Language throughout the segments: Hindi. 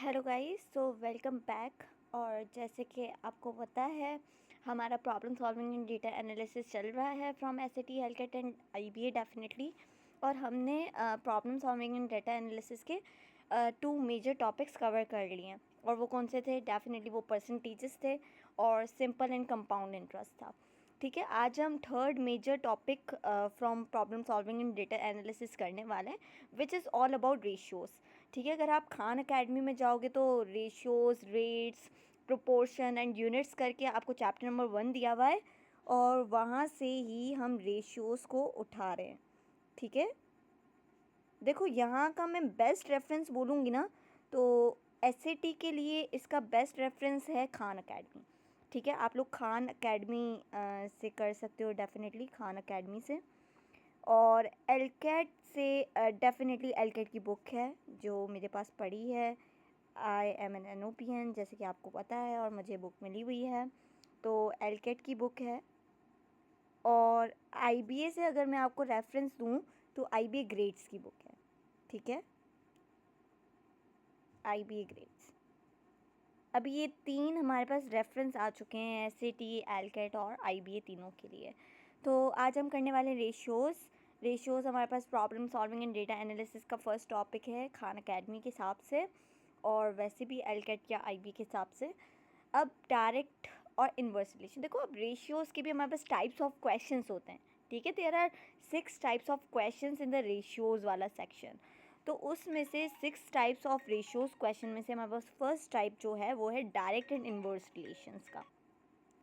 Hello guys, so welcome back. और जैसे कि आपको पता है, हमारा problem solving in data analysis चल रहा है from SAT, Hellcat and IBA definitely. और हमने problem solving in data analysis के 2 मेजर टॉपिक्स कवर कर लिए हैं। और वो कौन से थे? डेफिनेटली वो परसेंटेजेस थे और सिंपल एंड कंपाउंड इंटरेस्ट था। ठीक है, आज हम third major topic from problem solving in data analysis करने वाले हैं, which is all about ratios. ठीक है, अगर आप खान अकेडमी में जाओगे तो ratios, rates, proportion and units करके आपको चैप्टर नंबर 1 दिया हुआ है और वहाँ से ही हम रेशियोज़ को उठा रहे हैं। ठीक है, देखो यहाँ का मैं बेस्ट रेफरेंस बोलूँगी ना तो एसएटी के लिए इसका बेस्ट रेफरेंस है खान अकेडमी। ठीक है, आप लोग खान अकेडमी से कर सकते हो, डेफिनेटली खान अकेडमी से। और एलकैट से डेफिनेटली एलकैट की बुक है जो मेरे पास पड़ी है। आई एम एन NOPN, जैसे कि आपको पता है, और मुझे बुक मिली हुई है, तो एलकैट की बुक है। और आईबीए से अगर मैं आपको रेफरेंस दूं तो आईबीए ग्रेड्स की बुक है। ठीक है, आईबीए ग्रेड्स। अभी ये 3 हमारे पास रेफरेंस आ चुके हैं, एसएटी, एलकैट और आईबीए, तीनों के लिए। तो आज हम करने वाले रेशियोज़ हमारे पास problem solving and data analysis का फर्स्ट टॉपिक है खान अकेडमी के हिसाब से, और वैसे भी एलकैट या आईबी के हिसाब से। अब डायरेक्ट और इन्वर्स रिलेशन देखो। अब रेशियोज़ के भी हमारे पास टाइप्स ऑफ क्वेश्चंस होते हैं। ठीक है, there are 6 types of questions in the ratios वाला सेक्शन। तो उसमें से 6 टाइप्स ऑफ रेशियोज़ क्वेश्चन में से हमारे पास फर्स्ट टाइप जो है वो है डायरेक्ट एंड इन्वर्स रिलेशंस का।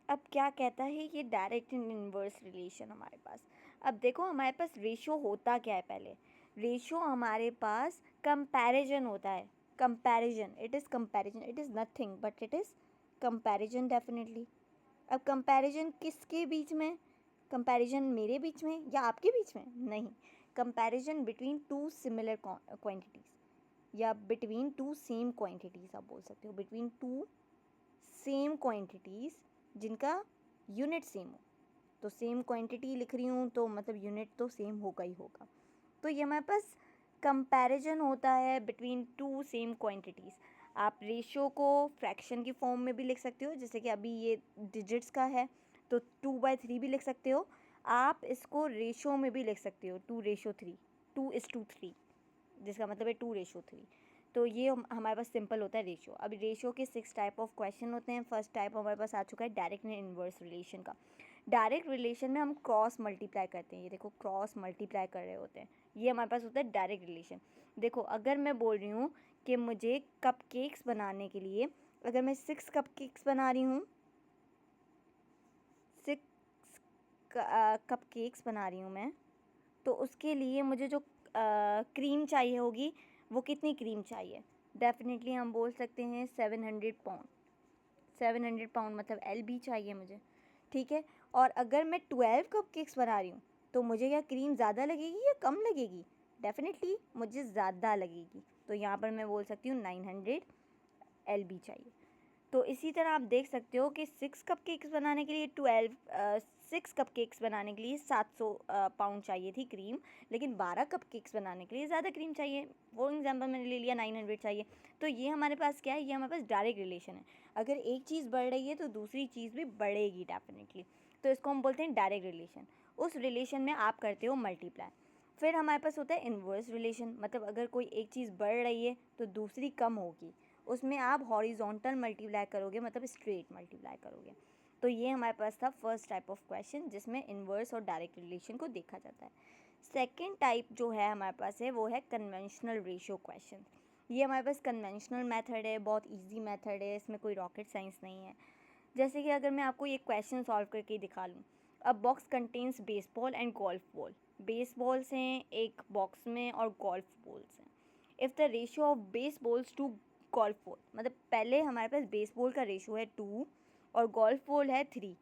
अब क्या कहता है ये डायरेक्ट एंड इन्वर्स रिलेशन हमारे पास? अब देखो, हमारे पास रेशियो होता क्या है? पहले रेशियो हमारे पास कंपैरिजन होता है। Comparison, it is comparison, it is nothing but it is comparison definitely. अब कंपैरिजन किसके बीच में? कंपैरिजन मेरे बीच में या आपके बीच में? नहीं, कंपैरिजन बिटवीन 2 सिमिलर क्वांटिटीज़ या बिटवीन 2 सेम क्वांटिटीज़ आप बोल सकते हो। बिटवीन 2 सेम क्वांटिटीज़ जिनका यूनिट सेम हो। तो सेम क्वांटिटी लिख रही हूँ तो मतलब यूनिट तो सेम होगा ही होगा। तो ये हमारे पास कंपैरिजन होता है बिटवीन 2 सेम क्वांटिटीज़। आप रेशियो को फ्रैक्शन की फॉर्म में भी लिख सकते हो, जैसे कि अभी ये डिजिट्स का है तो 2/3 भी लिख सकते हो। आप इसको रेशियो में भी लिख सकते हो, 2:3, 2:3, जिसका मतलब है 2:3। तो ये हमारे पास सिंपल होता है रेशियो। अब रेशियो के 6 टाइप ऑफ क्वेश्चन होते हैं। फर्स्ट टाइप हमारे पास आ चुका है डायरेक्ट एंड इन्वर्स रिलेशन का। डायरेक्ट रिलेशन में हम क्रॉस मल्टीप्लाई करते हैं। ये देखो, क्रॉस मल्टीप्लाई कर रहे होते हैं, ये हमारे पास होता है डायरेक्ट रिलेशन। देखो, अगर मैं बोल रही हूँ कि मुझे कपकेक्स बनाने के लिए, अगर मैं 6 कपकेक्स बना रही हूँ, 6 कपकेक्स बना रही हूँ मैं, तो उसके लिए मुझे जो क्रीम चाहिए होगी वो कितनी क्रीम चाहिए? डेफिनेटली हम बोल सकते हैं 700 पाउंड। 700 पाउंड मतलब LB चाहिए मुझे। ठीक है, और अगर मैं 12 कपकेक्स बना रही हूँ तो मुझे क्या क्रीम ज़्यादा लगेगी या कम लगेगी? डेफिनेटली मुझे ज़्यादा लगेगी। तो यहाँ पर मैं बोल सकती हूँ 900 LB चाहिए। तो इसी तरह आप देख सकते हो कि 6 कपकेक्स बनाने के लिए 6 कपकेक्स बनाने के लिए 700 पाउंड चाहिए थी क्रीम, लेकिन 12 कपकेक्स बनाने के लिए ज़्यादा क्रीम चाहिए। वो एग्जांपल मैंने ले लिया, 900 चाहिए। तो ये हमारे पास क्या है? ये हमारे पास डायरेक्ट रिलेशन है। अगर एक चीज़ बढ़ रही है तो दूसरी चीज़ भी बढ़ेगी डेफिनेटली। तो इसको हम बोलते हैं डायरेक्ट रिलेशन। उस रिलेशन में आप करते हो मल्टीप्लाई। फिर हमारे पास होता है इन्वर्स रिलेशन, मतलब अगर कोई एक चीज़ बढ़ रही है तो दूसरी कम होगी, उसमें आप हॉरिजॉन्टल मल्टीप्लाई करोगे, मतलब स्ट्रेट मल्टीप्लाई करोगे। तो ये हमारे पास था फर्स्ट टाइप ऑफ क्वेश्चन जिसमें इन्वर्स और डायरेक्ट रिलेशन को देखा जाता है। सेकेंड टाइप जो है हमारे पास है वो है कन्वेंशनल रेशियो क्वेश्चन। ये हमारे पास कन्वेंशनल मेथड है, बहुत ईजी मेथड है, इसमें कोई रॉकेट साइंस नहीं है। जैसे कि अगर मैं आपको ये क्वेश्चन सॉल्व करके दिखा लूँ, a box contains baseball and golf ball. Baseballs हैं एक बॉक्स में और गोल्फ बॉल्स हैं। If the ratio of baseballs to golf ball, मतलब पहले हमारे पास बेसबॉल का रेशियो है 2 और गोल्फ बॉल है 3।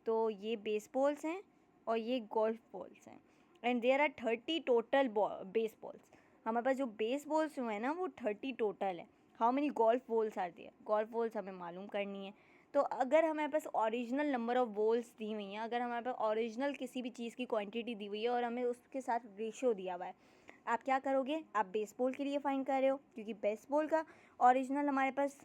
तो ये बेसबॉल्स हैं और ये गोल्फ बॉल्स हैं, एंड देयर आर 30 टोटल बेसबॉल्स। हमारे पास जो बेसबॉल्स जो है ना वो 30 टोटल है। How many golf balls are there? Golf balls हमें मालूम करनी है। तो अगर हमारे पास ओरिजिनल नंबर ऑफ बॉल्स दी हुई हैं, अगर हमारे पास ओरिजिनल किसी भी चीज़ की क्वांटिटी दी हुई है और हमें उसके साथ रेशियो दिया हुआ है, आप क्या करोगे, आप बेसबॉल के लिए फाइंड कर रहे हो, क्योंकि बेसबॉल का ओरिजिनल हमारे पास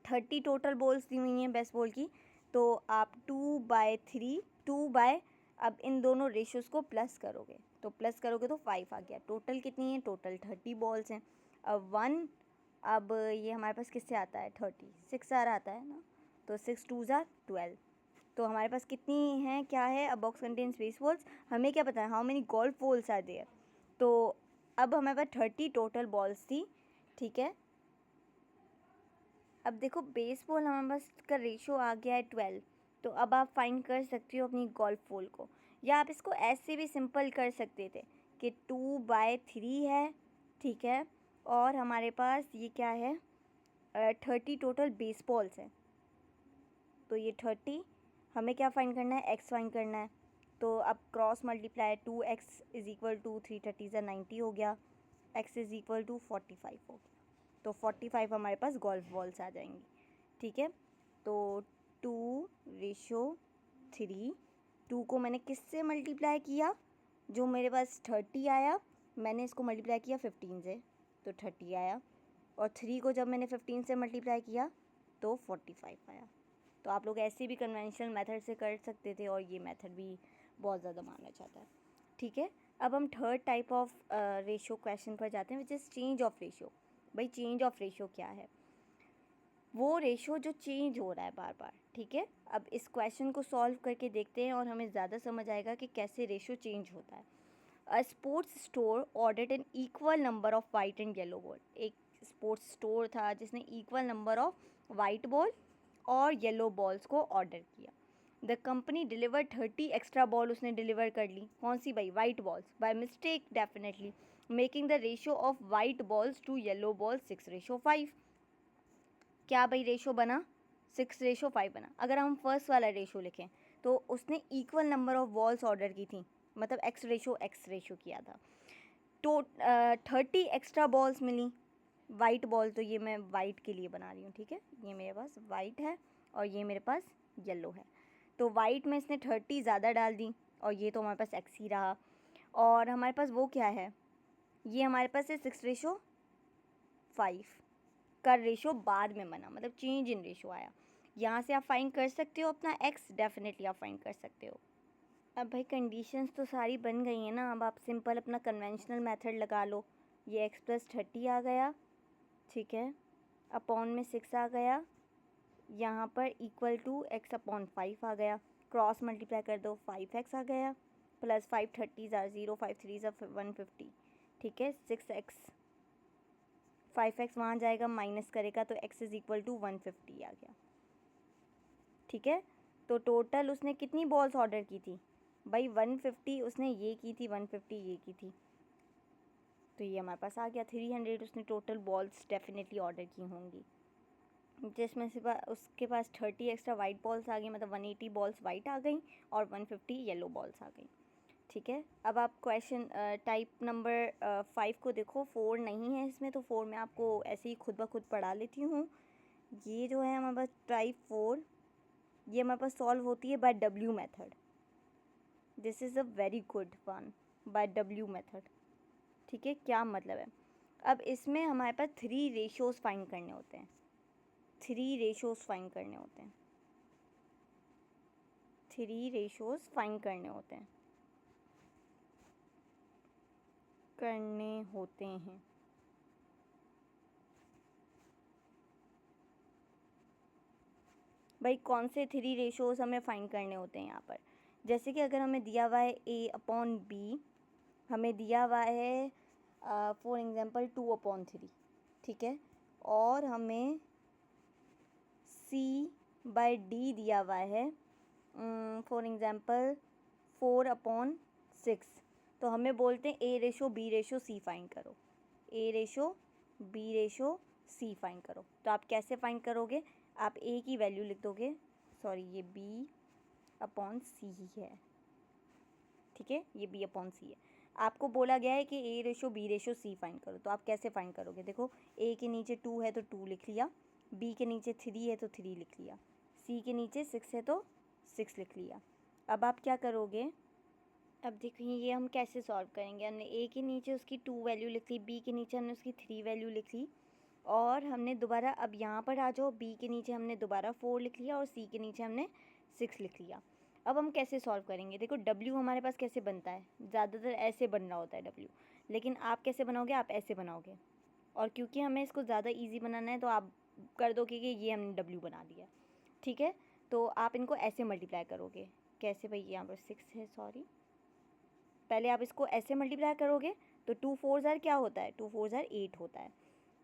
30 टोटल बॉल्स दी हुई हैं बेसबॉल की, तो आप 2/3 2 अब इन दोनों रेशियोज़ को प्लस करोगे, तो प्लस करोगे तो 5 आ गया। टोटल कितनी है, टोटल 30 बॉल्स हैं। अब 1, अब ये हमारे पास किससे आता है, 30 6 आ रहा आता है ना, तो 6 2 ज़ा 12। तो हमारे पास कितनी हैं, क्या है, अ बॉक्स कंटेन्स बेसबॉल्स, हमें क्या पता है how many golf balls are there. तो अब हमारे पास 30 टोटल बॉल्स थी, ठीक है। अब देखो बेसबॉल हमारे पास का रेशो आ गया है 12, तो अब आप फाइंड कर सकती हो अपनी गोल्फ बॉल को, या आप इसको ऐसे भी सिंपल कर सकते थे कि 2/3 है, ठीक है, और हमारे पास ये क्या है, 30 टोटल बेसबॉल्स हैं, तो ये 30 हमें क्या फाइंड करना है, एक्स फाइंड करना है। तो अब cross multiply 2x is equal to 3/30 90 हो गया, x इज़ इक्वल टू 45 हो गया, तो 45 हमारे पास गोल्फ बॉल्स आ जाएंगी, ठीक है। तो 2/3, 2 को मैंने किससे मल्टीप्लाई किया, जो मेरे पास 30 आया, मैंने इसको मल्टीप्लाई किया 15 से, तो 30 आया, और 3 को जब मैंने 15 से मल्टीप्लाई किया तो 45 आया। तो आप लोग ऐसे भी कन्वेंशनल मेथड से कर सकते थे, और ये मेथड भी बहुत ज़्यादा माना जाता है, ठीक है। अब हम third type of ratio question पर जाते हैं, which is change of ratio. भाई चेंज ऑफ रेशियो क्या है, वो रेशियो जो चेंज हो रहा है बार बार, ठीक है। अब इस क्वेश्चन को सॉल्व करके देखते हैं और हमें ज़्यादा समझ आएगा कि कैसे रेशियो चेंज होता है। A sports store ordered an equal number of white and yellow ball. एक स्पोर्ट्स स्टोर था जिसने equal number of white ball और येलो बॉल्स को ऑर्डर किया। The company deliver 30 extra ball उसने डिलीवर कर ली, कौन सी भाई, white balls, by mistake definitely, making the ratio of white balls to yellow balls 6/5। क्या भाई रेशो बना, 6/5 बना। अगर हम फर्स्ट वाला रेशो लिखें तो उसने equal number of balls order की थी, मतलब x रेशो किया था, तो 30 एक्स्ट्रा बॉल्स मिली, वाइट बॉल, तो ये मैं वाइट के लिए बना रही हूँ, ठीक है। ये मेरे पास वाइट है और ये मेरे पास येलो है, तो वाइट में इसने 30 ज़्यादा डाल दी, और ये तो हमारे पास x ही रहा। और हमारे पास वो क्या है, ये हमारे पास है 6/5 का रेशो बाद में बना, मतलब चेंज इन रेशो आया। यहाँ से आप फाइंड कर सकते हो अपना x, डेफिनेटली आप फाइंड कर सकते हो। अब भाई कंडीशंस तो सारी बन गई हैं ना, अब आप सिंपल अपना कन्वेंशनल मेथड लगा लो। ये x+30 आ गया, ठीक है, अपॉन में 6 आ गया, यहाँ पर इक्वल टू x/5 आ गया, क्रॉस मल्टीप्लाई कर दो 5x आ गया, plus 5 30s are 0, 5 3s are 150, ठीक है। 6x 5x वहाँ जाएगा, माइनस करेगा तो x इज़ इक्वल टू 150 आ गया, ठीक है। तो टोटल उसने कितनी बॉल्स ऑर्डर की थी भाई, 150 उसने ये की थी, 150 ये की थी, तो ये हमारे पास आ गया 300 उसने टोटल बॉल्स डेफिनेटली ऑर्डर की होंगी, जिसमें से उसके पास 30 एक्स्ट्रा वाइट बॉल्स आ गई, मतलब 180 बॉल्स वाइट आ गई और 150 येलो बॉल्स आ गई, ठीक है। अब आप क्वेश्चन टाइप नंबर 5 को देखो, 4 नहीं है इसमें, तो 4 में आपको ऐसे ही खुद ब खुद पढ़ा लेती हूँ। ये जो है हमारे पास टाइप 4, ये हमारे पास सॉल्व होती है by W method. This is a very good one, by W method, ठीक है। क्या मतलब है, अब इसमें हमारे पास 3 रेशियोज़ फाइंड करने होते हैं, 3 रेशियोज़ फाइंड करने होते हैं, 3 रेशियोज़ फाइंड करने होते हैं, भाई कौन से 3 रेशियोज़ हमें फाइंड करने होते हैं यहाँ पर। जैसे कि अगर हमें दिया हुआ है A/B, हमें दिया हुआ है फॉर एग्ज़ाम्पल 2/3, ठीक है, और हमें C/D दिया हुआ है फॉर एग्ज़ाम्पल 4/6, तो हमें बोलते हैं A/B/C फाइंड करो, A/B/C फाइंड करो। तो आप कैसे फाइंड करोगे, आप A की वैल्यू लिख दोगे, सॉरी ये B/C ही है, ठीक है, ये B/C है। आपको बोला गया है कि A/B/C फाइंड करो, तो आप कैसे फाइंड करोगे, देखो A के नीचे 2 है तो 2 लिख लिया, B के नीचे 3 है तो 3 लिख लिया, C के नीचे 6 है तो 6 लिख लिया। अब आप क्या करोगे, अब देखिए ये हम कैसे सॉल्व करेंगे। हमने ए के नीचे उसकी 2 वैल्यू लिख ली, बी के नीचे हमने उसकी 3 वैल्यू लिख ली, और हमने दोबारा अब यहाँ पर आ जाओ, बी के नीचे हमने दोबारा 4 लिख लिया और सी के नीचे हमने 6 लिख लिया। अब हम कैसे सॉल्व करेंगे, देखो डब्ल्यू हमारे पास कैसे बनता है, ज़्यादातर ऐसे बन रहा होता है डब्ल्यू, लेकिन आप कैसे बनाओगे, आप ऐसे बनाओगे। और क्योंकि हमें इसको ज़्यादा ईजी बनाना है तो आप कर दो कि ये हमने डब्ल्यू बना दिया, ठीक है। तो आप इनको ऐसे मल्टीप्लाई करोगे, कैसे भाई, यहाँ पर 6 है, सॉरी, पहले आप इसको ऐसे मल्टीप्लाई करोगे तो 2 4 ज़ार क्या होता है, 2 4 ज़ार 8 होता है,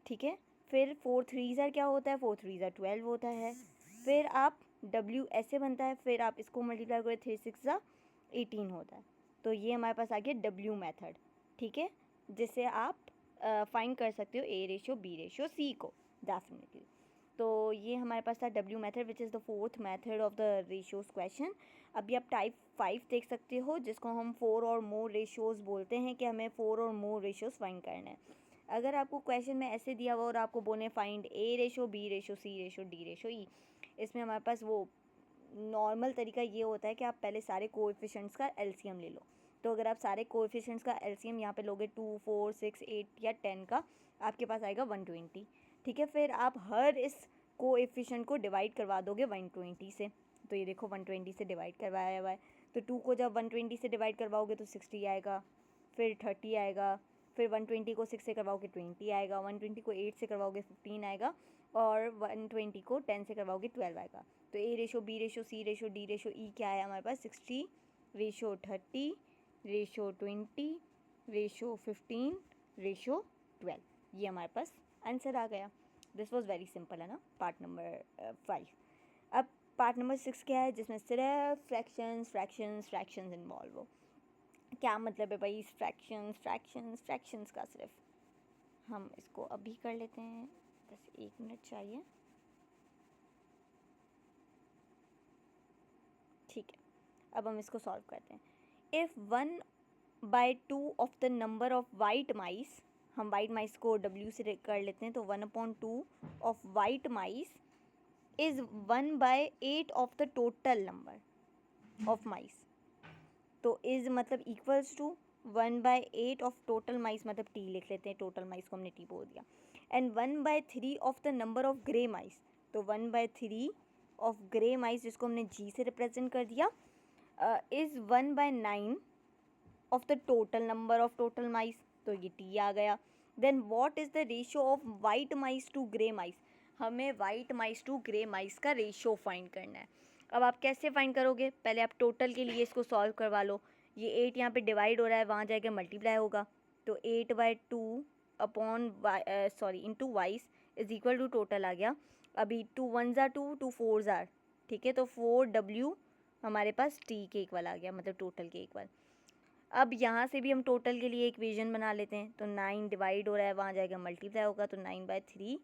ठीक है। फिर 4 3 ज़ार क्या होता है, 4 3 ज़ार 12 होता है। फिर आप W ऐसे बनता है, फिर आप इसको मल्टीप्लाई करोगे 3 6 ज़ार 18 होता है। तो ये हमारे पास आ गया W मेथड, ठीक है, जिससे आप फाइंड कर सकते हो A ratio B ratio C को डेफिनेटली। तो ये हमारे पास था W method which is the 4th method of the ratios question. अभी आप टाइप 5 देख सकते हो, जिसको हम 4 और मोर रेशियोज़ बोलते हैं, कि हमें 4 और मोर रेशियोज़ फाइंड करना है। अगर आपको क्वेश्चन में ऐसे दिया हुआ और आपको बोले find A ratio B ratio C ratio D ratio E, इसमें हमारे पास वो नॉर्मल तरीका ये होता है कि आप पहले सारे कोएफिशिएंट्स का एलसीएम ले लो। तो अगर आप सारे कोएफिशिएंट्स का एलसीएम यहाँ पे लोगे 2 4 6 8 या 10 का, आपके पास आएगा 120, ठीक है। फिर आप हर इस कोएफिशिएंट को डिवाइड करवा दोगे 120 से। तो ये देखो 120 से डिवाइड करवाया हुआ है, तो 2 को जब 120 से डिवाइड करवाओगे तो 60 आएगा, फिर 30 आएगा, फिर 120 को 6 से करवाओगे 20 आएगा, 120 को 8 से करवाओगे 15 आएगा, और 120 को 10 से करवाओगे 12 आएगा। तो A ratio B ratio C ratio D ratio E क्या है हमारे पास, 60 रेशो 30 रेशो 20 रेशो 15 रेशो 12, ये हमारे पास आंसर आ गया। दिस वॉज वेरी सिंपल, है ना, पार्ट नंबर 5। अब पार्ट नंबर 6 क्या है, जिसमें सिर्फ फ्रैक्शंस फ्रैक्शंस फ्रैक्शंस इन्वॉल्व हो। क्या मतलब है भाई फ्रैक्शंस फ्रैक्शंस फ्रैक्शंस का, सिर्फ हम इसको अभी कर लेते हैं, बस 1 मिनट चाहिए, ठीक है। अब हम इसको सॉल्व करते हैं। If 1/2 of the number of white mice, हम वाइट माइस को W से कर लेते हैं, तो 1/2 of white mice is 1/8 of the total number of mice. तो इज़ मतलब इक्वल्स टू 1/8 ऑफ टोटल माइस, मतलब T लिख लेते हैं, टोटल माइस को हमने T बोल दिया। And 1/3 of the number of grey mice, तो 1/3 ऑफ ग्रे माइस, जिसको हमने G से रिप्रेजेंट कर दिया, is 1/9 of the total number of total mice, तो ये T आ गया। Then what is the ratio of white mice to grey mice, हमें white mice to grey mice का रेशियो फाइंड करना है। अब आप कैसे फाइंड करोगे, पहले आप टोटल के लिए इसको सॉल्व करवा लो। ये 8 यहाँ पे डिवाइड हो रहा है, वहाँ जाके मल्टीप्लाई होगा, तो 8/2 upon sorry into vice is equal to total आ गया। अभी 2 1 ज़ार 2 2 4 ज़ार, ठीक है, तो 4W हमारे पास T के इक्वल आ गया, मतलब टोटल के इक्वल। अब यहाँ से भी हम टोटल के लिए इक्वेशन बना लेते हैं, तो 9 डिवाइड हो रहा है, वहाँ जाएगा मल्टीप्लाई होगा, तो 9/3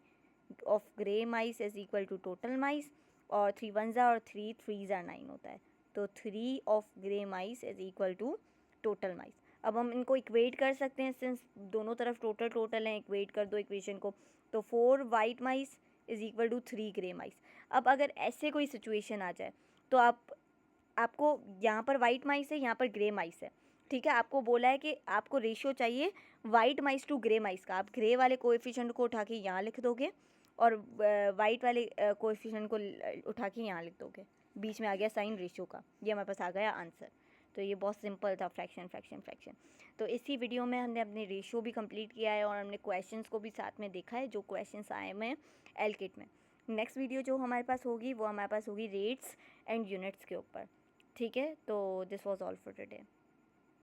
of grey mice is equal to total mice, और 3 1 ज़ार और 3 3 ज़ार 9 होता है, तो 3 of grey mice is equal to total mice. अब हम इनको इक्वेट कर सकते हैं, सिंस दोनों तरफ टोटल टोटल हैं, इक्वेट कर दो इक्वेशन को, तो 4 white mice is equal to 3 grey mice. अब अगर ऐसे कोई सिचुएशन आ जाए, तो आपको यहाँ पर वाइट माइस है, यहाँ पर ग्रे माइस है, ठीक है, आपको बोला है कि आपको रेशियो चाहिए white mice to grey mice का, आप ग्रे वाले कोएफिशिएंट को उठा के यहाँ लिख दोगे और वाइट वाले कोएफिशिएंट को उठा के यहाँ लिख दोगे, बीच में आ गया साइन रेशियो का, ये हमारे पास आ गया आंसर। तो ये बहुत सिंपल था, फ्रैक्शन फ्रैक्शन फ्रैक्शन। तो इसी वीडियो में हमने अपने रेशियो भी कंप्लीट किया है और हमने क्वेश्चंस को भी साथ में देखा है, जो क्वेश्चंस आए हुए हैं एलकिट में। नेक्स्ट वीडियो जो हमारे पास होगी वो हमारे पास होगी रेट्स एंड यूनिट्स के ऊपर, ठीक है। तो this was all for today.